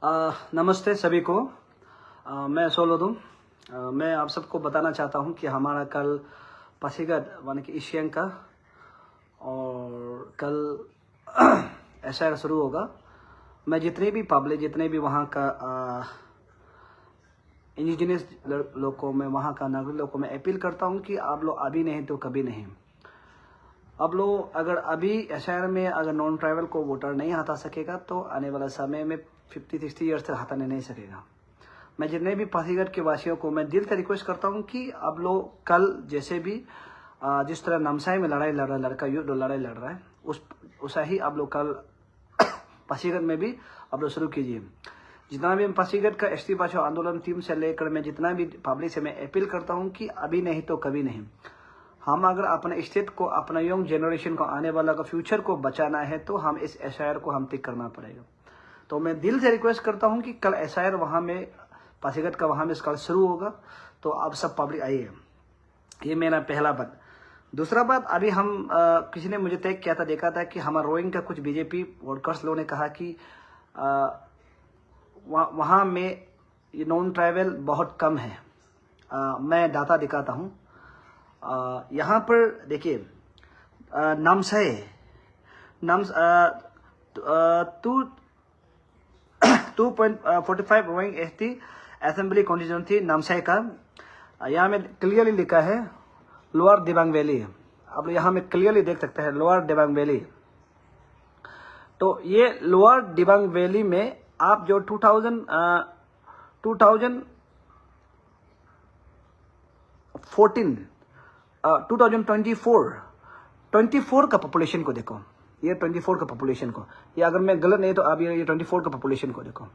नमस्ते सभी को। मैं सोलोदुम। मैं आप सबको बताना चाहता हूं कि हमारा कल पासीघाट माने कि एशियन का और कल एसआईआर शुरू होगा। मैं जितने भी पब्लिक जितने भी वहाँ का इंडिजिनस लोग को मैं वहाँ का नागरिक लोग को मैं अपील करता हूँ कि आप लोग अभी नहीं तो कभी नहीं। अब लोग अगर अभी एसआईआर में अगर नॉन ट्राइबल को वोटर नहीं हटा सकेगा तो आने वाला समय में 50-60 ईयर्स तक हटाने नहीं सकेगा। मैं जितने भी पासीघाट के वासियों को मैं दिल से रिक्वेस्ट करता हूं कि अब लोग कल जैसे भी जिस तरह नामसाई में लड़ाई लड़ रहा है, लड़का युद्ध लड़ाई लड़ रहा है, उसा ही आप लोग कल पासीघाट में भी आप लोग शुरू कीजिए। जितना भी पासीघाट का एसटी बचाओ आंदोलन टीम से लेकर मैं जितना भी पब्लिक से मैं अपील करता हूँ कि अभी नहीं तो कभी नहीं। हम अगर अपने स्टेट को, अपना यंग जनरेशन को, आने वाला का फ्यूचर को बचाना है तो हम इस एसआईआर को हम टिक करना पड़ेगा। तो मैं दिल से रिक्वेस्ट करता हूं कि कल एसआईआर वहां में पासीघाट का वहां में कल शुरू होगा, तो आप सब पब्लिक आइए। ये मेरा पहला बात। दूसरा बात, अभी हम किसी ने मुझे टैग किया था, देखा था कि हमारा रोइंग का कुछ बीजेपी वर्कर्स लोगों ने कहा कि वहाँ में नॉन ट्राइबल बहुत कम है। मैं डाटा दिखाता हूँ। यहाँ पर देखिए Namsai 2.45 Roing ST assembly constituency Namsai का यहाँ में क्लियरली लिखा है लोअर दिबांग वैली। अब यहाँ में क्लियरली देख सकते हैं लोअर दिबांग वैली। तो ये लोअर दिबांग वैली में आप जो 2024 का पॉपुलेशन को देखो। ये 24 का पॉपुलेशन को, ये अगर मैं गलत नहीं तो आप ये 24 का पॉपुलेशन को देखो।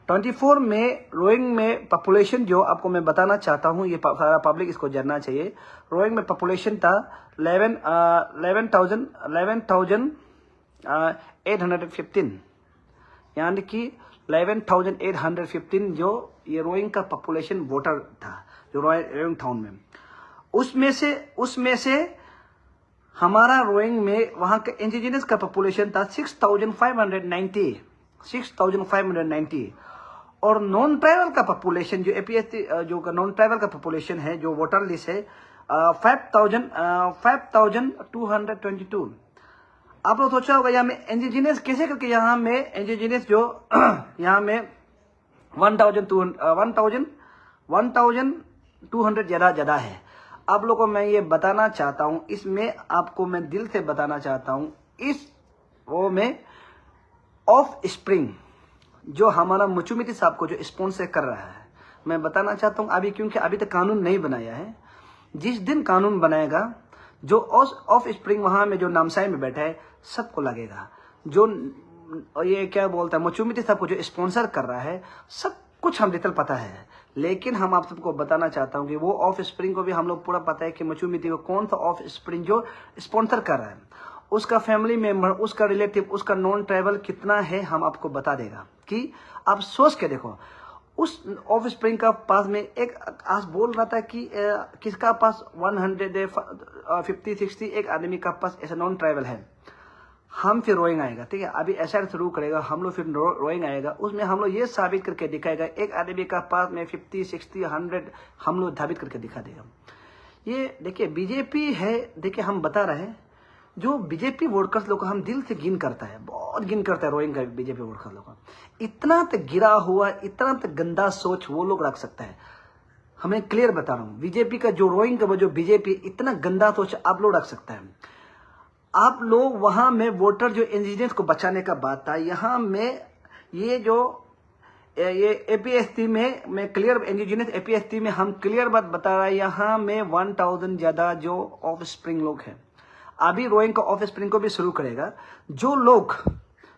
24 में रोइंग में पॉपुलेशन जो आपको मैं बताना चाहता हूँ, ये सारा पब्लिक इसको जानना चाहिए। रोइंग में पॉपुलेशन था 11,815, यानी कि 11,815 जो ये रोइंग का पॉपुलेशन वोटर था जो रोइंग टाउन में। उसमें से हमारा रोइंग में वहां का इंडिजिनस का पॉपुलेशन था 6,590 और नॉन ट्राइबल का पॉपुलेशन जो एपीएसटी जो नॉन ट्राइबल का पॉपुलेशन है जो वोटर लिस्ट है 5,222। आप लोग सोचा होगा यहाँ में इंडिजिनस कैसे करके, यहाँ में इंडिजिनस जो यहाँ में 1,200 ज्यादा है। आप लोगों को मैं ये बताना चाहता हूँ, इसमें आपको मैं दिल से बताना चाहता हूँ, इस वो में ऑफ स्प्रिंग जो हमारा मुचुमिती साहब को जो स्पॉन्सर कर रहा है, मैं बताना चाहता हूँ अभी, क्योंकि अभी तक कानून नहीं बनाया है। जिस दिन कानून बनाएगा जो ऑफ स्प्रिंग वहां में जो नामसाई में बैठा है सबको लगेगा। जो ये क्या बोलता है मुचुमिती साहब को जो स्पॉन्सर कर रहा है, सब कुछ हम डिटेल पता है, लेकिन हम आप सबको बताना चाहता हूं कि वो ऑफ स्प्रिंग को भी हम लोग पूरा पता है कि मुचुमिती को कौन सा ऑफ स्प्रिंग जो स्पॉन्सर कर रहा है, उसका फैमिली मेंबर, उसका रिलेटिव, उसका नॉन ट्राइबल कितना है हम आपको बता देगा। कि आप सोच के देखो, उस ऑफ स्प्रिंग का पास में एक आज बोल रहा था कि किसका पास 150-60 एक आदमी का पास ऐसा नॉन ट्राइबल है। हम फिर रोइंग आएगा, ठीक है, अभी एसआईआर शुरू करेगा, हम लोग फिर रोइंग आएगा, उसमें हम लोग ये साबित करके दिखाएगा एक आदमी का पास में 50-60-100 हम लोग साबित करके दिखा देगा। ये देखिए बीजेपी है, देखिए हम बता रहे हैं, जो बीजेपी वर्कर्स लोग हम दिल से गिन करता है, बहुत गिन करता है रोइंग का बीजेपी वर्कर्स लोग। इतना तक गिरा हुआ, इतना तक गंदा सोच वो लोग रख सकता है। हमें क्लियर बता रहा हूँ, बीजेपी का जो रोइंग का जो बीजेपी इतना गंदा सोच आप लोग रख सकता है। आप लोग वहां में वोटर जो इंडिजिनस को बचाने का बात था, यहाँ में ये जो ये एपीएसटी में मैं क्लियर इंडिजिनस एपीएसटी में हम क्लियर बात बता रहा है, यहाँ में 1000 ज्यादा जो ऑफ स्प्रिंग लोग हैं। अभी रोइंग का ऑफ स्प्रिंग को भी शुरू करेगा। जो लोग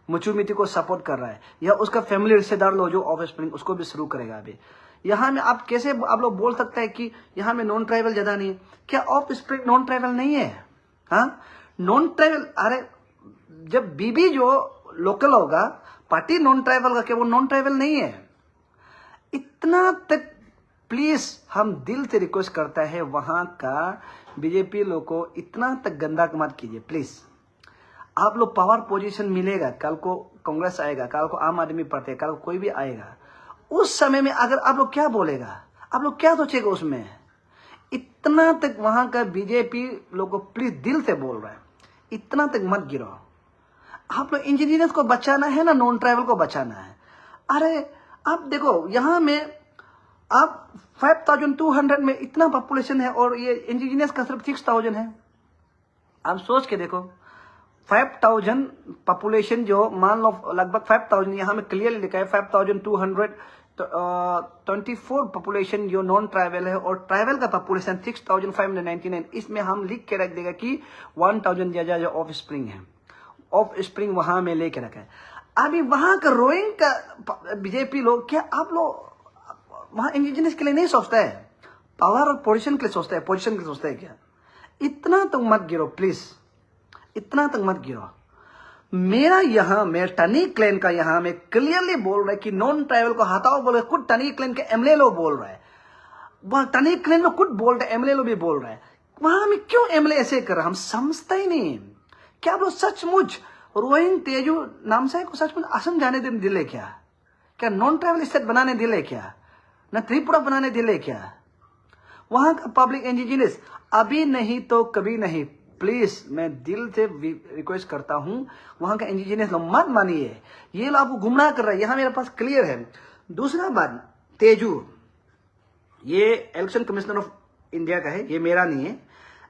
मुचुमिती को सपोर्ट कर रहा है या उसका फैमिली रिश्तेदार लोग जो ऑफ स्प्रिंग उसको भी शुरू करेगा। अभी यहाँ में आप कैसे आप लोग बोल सकते हैं कि यहाँ में नॉन ट्राइबल ज्यादा नहीं है? क्या ऑफ स्प्रिंग नॉन ट्राइबल नहीं है? हाँ, नॉन ट्राइबल, अरे जब बीबी जो लोकल होगा पार्टी नॉन ट्राइबल का, क्या वो नॉन ट्राइबल नहीं है? इतना तक प्लीज हम दिल से रिक्वेस्ट करता है वहां का बीजेपी लोग को, इतना तक गंदा मत कीजिए प्लीज। आप लोग पावर पोजीशन मिलेगा, कल को कांग्रेस आएगा, कल को आम आदमी पार्टी, कल को कोई भी आएगा, उस समय में अगर आप लोग क्या बोलेगा, आप लोग क्या सोचेगा उसमें? इतना तक वहां का बीजेपी लोग को प्लीज दिल से बोल रहा है, इतना तक मत गिरो। आप लोग इंजीनियर्स को बचाना है ना, नॉन ट्राइबल को बचाना है। अरे आप देखो यहाँ में आप 5200 में इतना पॉपुलेशन है और ये इंजीनियर्स का सिर्फ 6000 है। आप सोच के देखो 5000 पॉपुलेशन जो मान लो लगभग 5000 यहाँ में क्लियरली लिखा है 5224 पॉपुलेशन जो नॉन ट्राइबल है और ट्राइबल का पॉपुलेशन 6599। इसमें हम लिख के रख देगा कि 1000 जो ऑफ स्प्रिंग है, ऑफ स्प्रिंग वहां में लेके रखा है। अभी वहां का रोइंग का बीजेपी लोग, क्या आप लोग वहां इंडिजिनस के लिए नहीं सोचता है, पावर और पोजीशन के लिए सोचता है, पोजीशन के लिए सोचता है क्या? इतना तो मत गिरो प्लीज, इतना तक मत गिरो। मेरा यहाँ में टनी क्लेन का यहाँ में क्लियरली बोल रहा है कि नॉन ट्राइबल को हटाओ बोल रहे, खुद टनी क्लेन के एमएलए लोग बोल रहा है, वह टनी क्लेन लोग खुद बोल रहे, एमएलए लोग भी बोल रहे हैं। वहां में क्यों एमएलए ऐसे कर रहा है, हम समझता ही नहीं। क्या आप लोग सचमुच रोहिंग तेजू नामसाई को सचमुच असम जाने देने दिले क्या? क्या नॉन ट्राइबल स्टेट बनाने दिले क्या? न त्रिपुरा बनाने दिले क्या? वहां का पब्लिक इंडिजिनस अभी नहीं तो कभी नहीं। प्लीज मैं दिल से रिक्वेस्ट करता हूं, वहां का इंडिजिनस लोग मत मानिए, ये लोग आपको गुमराह कर रहा है। यहां मेरे पास क्लियर है। दूसरा बात, तेजू ये इलेक्शन कमिश्नर ऑफ इंडिया का है, ये मेरा नहीं है।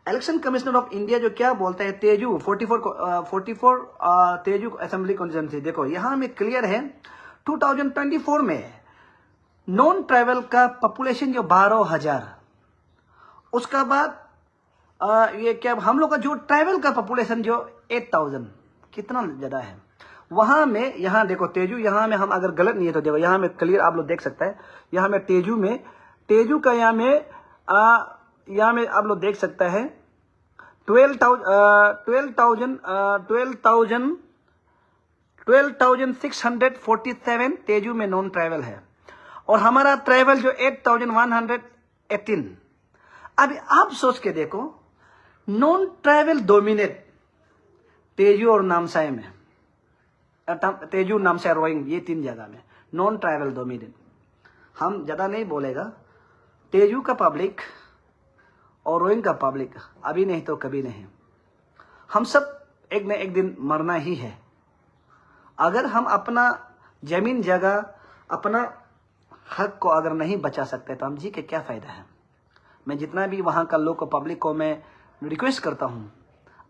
इलेक्शन कमिश्नर ऑफ इंडिया जो क्या बोलता है, तेजू 44 तेजू असेंबली कॉन्स्टिट्यूंसी, देखो यहां में क्लियर है 2024 में नॉन ट्राइबल का पॉपुलेशन जो 12,000, उसका बाद ये क्या हम लोग का जो ट्राइबल का पॉपुलेशन जो 8000, कितना ज्यादा है वहां में। यहां देखो तेजू, यहां में हम अगर गलत नहीं है तो देखो यहां में क्लियर आप लोग देख सकते हैं। यहां में तेजू का यहाँ में आप लोग देख सकता है 12,647 तेजू में नॉन ट्राइबल है और हमारा ट्राइबल जो 8118। अभी आप सोच के देखो, नॉन ट्राइबल डोमिनेट तेजू और नामसाई में, तेजू नामसाई रोइंग ये 3 जगह में नॉन ट्राइबल डोमिनेट। हम ज्यादा नहीं बोलेगा, तेजू का पब्लिक और रोइंग का पब्लिक अभी नहीं तो कभी नहीं, हम सब एक न एक दिन मरना ही है। अगर हम अपना जमीन जगह, अपना हक को अगर नहीं बचा सकते तो हम जी के क्या फायदा है। मैं जितना भी वहां का लोग को, पब्लिक को मैं रिक्वेस्ट करता हूं,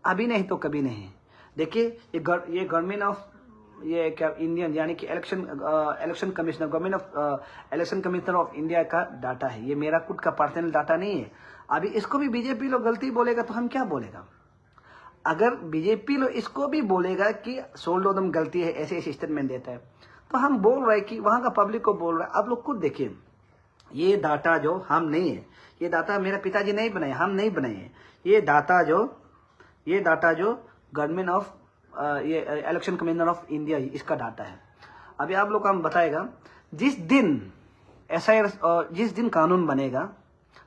अभी नहीं तो कभी नहीं। देखिए ये गवर्नमेंट ऑफ ये क्या इंडियन यानी कि election commissioner, government of election commissioner of India का डाटा है, ये मेरा खुद का पर्सनल डाटा नहीं है। अभी इसको भी बीजेपी लोग गलती बोलेगा तो हम क्या बोलेगा? अगर बीजेपी लोग इसको भी बोलेगा कि सोल्डोदम गलती है, ऐसे ऐसे स्टेटमेंट देता है, तो हम बोल रहे हैं कि वहां का पब्लिक को बोल रहा है। आप लोग खुद देखिए, ये डाटा जो हम नहीं है, ये डाटा मेरे पिताजी नहीं बनाए, हम नहीं बनाए। ये डाटा जो गवर्नमेंट ऑफ ये इलेक्शन कमिश्नर ऑफ इंडिया, इसका डाटा है। अभी आप लोग को हम बताएगा, जिस दिन जिस दिन कानून बनेगा,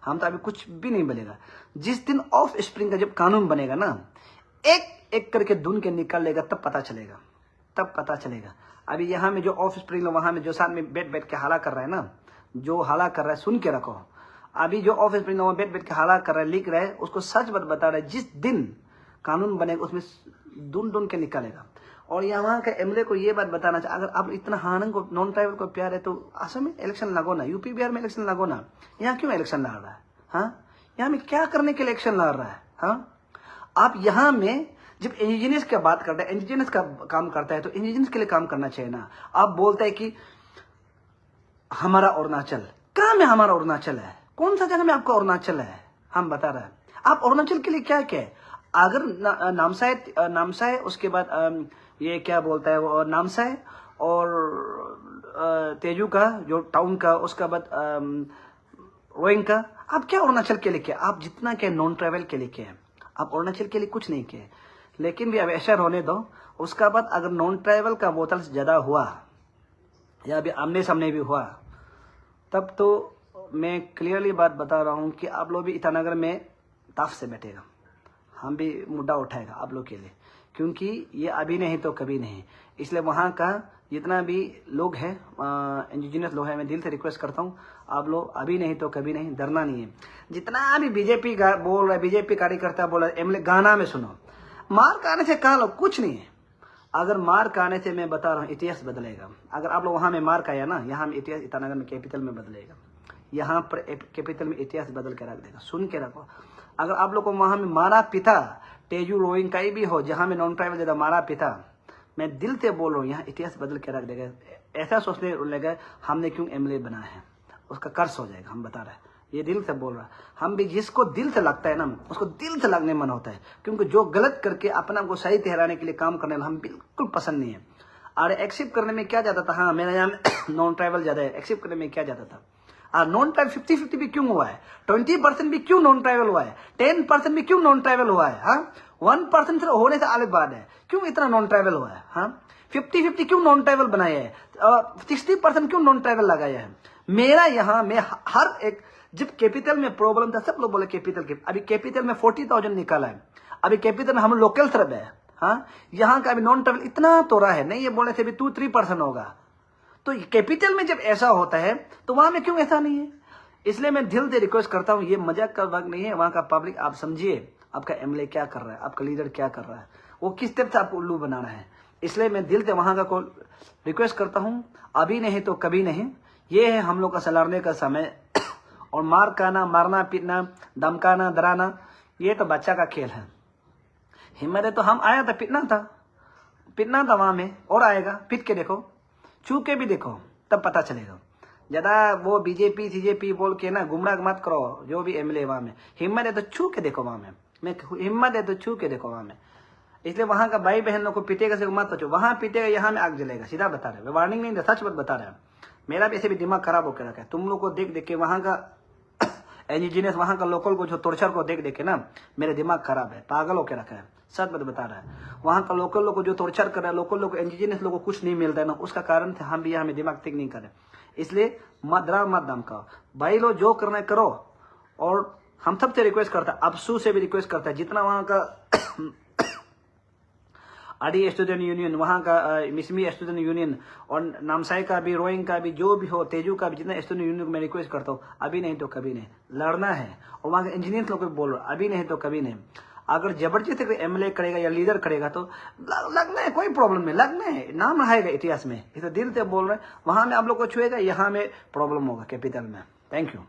हम तो अभी कुछ भी नहीं बनेगा, जिस दिन ऑफ स्प्रिंग का जब कानून बनेगा ना, एक एक करके ढूंढ के निकालेगा, तब पता चलेगा। अभी यहाँ में जो ऑफ स्प्रिंग, वहां में जो साथ में बैठ के हाला कर रहा है ना, जो हाला कर रहा है सुन के रखो। अभी जो ऑफ स्प्रिंग बैठ के हाला कर रहा है, लिख रहा है, उसको सच बात बता रहा है, जिस दिन कानून बनेगा उसमें ढूंढ के निकालेगा। और यहाँ के एमएलए को ये बात बताना चाहिए, अगर आप इतना हानंग को, नॉन ट्राइबल को प्यार है तो असम में इलेक्शन लगो ना, यूपी बिहार में इलेक्शन लगो ना। यहाँ क्यों इलेक्शन लड़ रहा है? हाँ, यहाँ में क्या करने के लिए इलेक्शन लड़ रहा है? हाँ, आप यहाँ में जब इंडिजिनस की बात करते हैं, इंडिजिनस का काम करता है तो इंडिजिनस के लिए काम करना चाहिए ना। आप बोलते हैं कि हमारा अरुणाचल, कहाँ में हमारा अरुणाचल है? कौन सा जगह में आपका अरुणाचल है? हम बता रहे हैं, आप अरुणाचल के लिए क्या क्या है? अगर नामसाई, उसके बाद ये क्या बोलता है वो नामसाई और तेजू का जो टाउन का, उसका बाद रोइंग का, आप क्या अरुणाचल के लिए क्या? आप जितना क्या नॉन ट्राइबल के लिए क्या है, आप अरुणाचल के लिए कुछ नहीं किए। लेकिन भी अब ऐसा होने दो। उसका बाद अगर नॉन ट्राइबल का वोटर्स ज्यादा हुआ या अभी आमने सामने भी हुआ, तब तो मैं क्लियरली बात बता रहा हूँ कि आप लोग भी ईटानगर में ताफ से बैठेगा, हम भी मुद्दा उठाएगा आप लोग के लिए। क्योंकि ये अभी नहीं तो कभी नहीं। इसलिए वहाँ का जितना भी लोग हैं, इंडिजिनस लोग हैं, मैं दिल से रिक्वेस्ट करता हूँ, आप लोग अभी नहीं तो कभी नहीं, डरना नहीं है। जितना भी बीजेपी बोल रहा है, बीजेपी कार्यकर्ता बोल रहा है, एमएलए गाना में सुनो, मार खाने से कहा लो कुछ नहीं है। अगर मार खाने से मैं बता रहा हूँ इतिहास बदलेगा। अगर आप लोग वहाँ में मार खाया ना, यहाँ में इतिहास ईटानगर में कैपिटल में बदलेगा। यहाँ पर कैपिटल में इतिहास बदल के रख देगा, सुन के रखो। अगर आप लोग को वहाँ में मारा पिता, तेजू रोइंग कहीं भी हो जहाँ में नॉन ट्राइबल ज्यादा मारा पिता, मैं दिल से बोल रहा हूँ यहाँ इतिहास बदल के रख देगा। ऐसा सोचने लगेगा हमने क्यों एमएलए बना है, उसका कर्ज हो जाएगा। हम बता रहे हैं, ये दिल से बोल रहा है। हम भी जिसको दिल से लगता है ना, उसको दिल से लगने मन होता है, क्योंकि जो गलत करके अपना को सही ठहराने के लिए काम करने वाला हम बिल्कुल पसंद नहीं है। और एक्सेप्ट करने में क्या जाता था, हाँ मेरा यहाँ नॉन ट्राइबल ज्यादा है, एक्सेप्ट करने में क्या जाता था। और नॉन ट्राइबल 50-50 भी क्यों हुआ है, 20% भी क्यों नॉन ट्राइबल हुआ है, 10% भी क्यों नॉन ट्राइबल हुआ है, हाँ 1% होने से अलग बात है, क्यों इतना नॉन ट्राइबल हुआ है, हाँ 50-50 क्यों नॉन ट्राइबल बनाया है, 60% क्यों नॉन ट्राइबल लगाया है। मेरा यहाँ में हर एक, जब कैपिटल में प्रॉब्लम था सब लोग बोले कैपिटल के, अभी कैपिटल में 40,000 निकाला है, अभी कैपिटल में हम लोकल तरफ है, हाँ यहाँ का अभी नॉन ट्राइबल इतना तो रहा है नहीं, ये बोले थे अभी 2-3% होगा। तो कैपिटल में जब ऐसा होता है तो वहां में क्यों ऐसा नहीं है। इसलिए मैं दिल से रिक्वेस्ट करता हूँ, ये मजाक का वक्त नहीं है। वहां का पब्लिक आप समझिए, आपका एमएलए क्या कर रहा है, आपका लीडर क्या कर रहा है, वो किस टाइप से आपको उल्लू बना रहा है। इसलिए मैं दिल से वहां का को रिक्वेस्ट करता हूँ, अभी नहीं तो कभी नहीं। ये है हम लोग का लड़ने का समय। और मार खाना, मारना पीटना, धमकाना, डराना, ये तो बच्चा का खेल है। हिम्मत है तो हम आया था, पिटना था वहां में, और आएगा, पिट के देखो, छू के भी देखो, तब पता चलेगा। ज्यादा वो बीजेपी सीजेपी बोल के ना गुमराह मत करो। जो भी एमएलए वहां में, हिम्मत है तो छू के देखो वहां में, हिम्मत है तो छू के देखो वहां में। इसलिए वहां का भाई बहन लोग को पीटेगा से मत सोचो, वहां पीटेगा यहाँ में आग जलेगा, सीधा बता रहे, वार्निंग नहीं, सच बात बता रहे। मेरा भी ऐसे भी दिमाग खराब होकर रखा है, तुम लोग को देख देख के, वहां का इंडिजिनस, वहां का लोकल को जो टॉर्चर को देख देख के ना मेरा दिमाग खराब है, पागल होकर रखा है, सच बात बता रहा है। वहां का लोकल लोग को जो टॉर्चर कर रहा है, लोकल लोग इंडिजिनस लोग को कुछ नहीं मिलता है ना, उसका कारण थे हम भी यहाँ में दिमाग ठीक नहीं कर रहे। इसलिए मत डराओ, मत धमकाओ, भाई लोग जो करना है करो। और हम सबसे रिक्वेस्ट करता है, अफसू से भी रिक्वेस्ट करता है, जितना वहां का आडी स्टूडेंट यूनियन, वहाँ का मिसमी स्टूडेंट यूनियन, और नामसाई का भी, रोइंग का भी, जो भी हो, तेजू का भी, जितना स्टूडेंट यूनियन को मैं रिक्वेस्ट करता हूँ, अभी नहीं तो कभी नहीं, लड़ना है। और वहाँ के इंजीनियर्स लोग को बोल रहा, अभी नहीं तो कभी नहीं। अगर जबरदस्ती कोई एमएलए करेगा या लीडर करेगा तो लगना है, कोई प्रॉब्लम नहीं, लगना है, नाम रहेगा इतिहास में। इसे दिल से बोल रहे हैं, वहां में आप लोग को छुएगा, यहाँ में प्रॉब्लम होगा कैपिटल में। Thank you.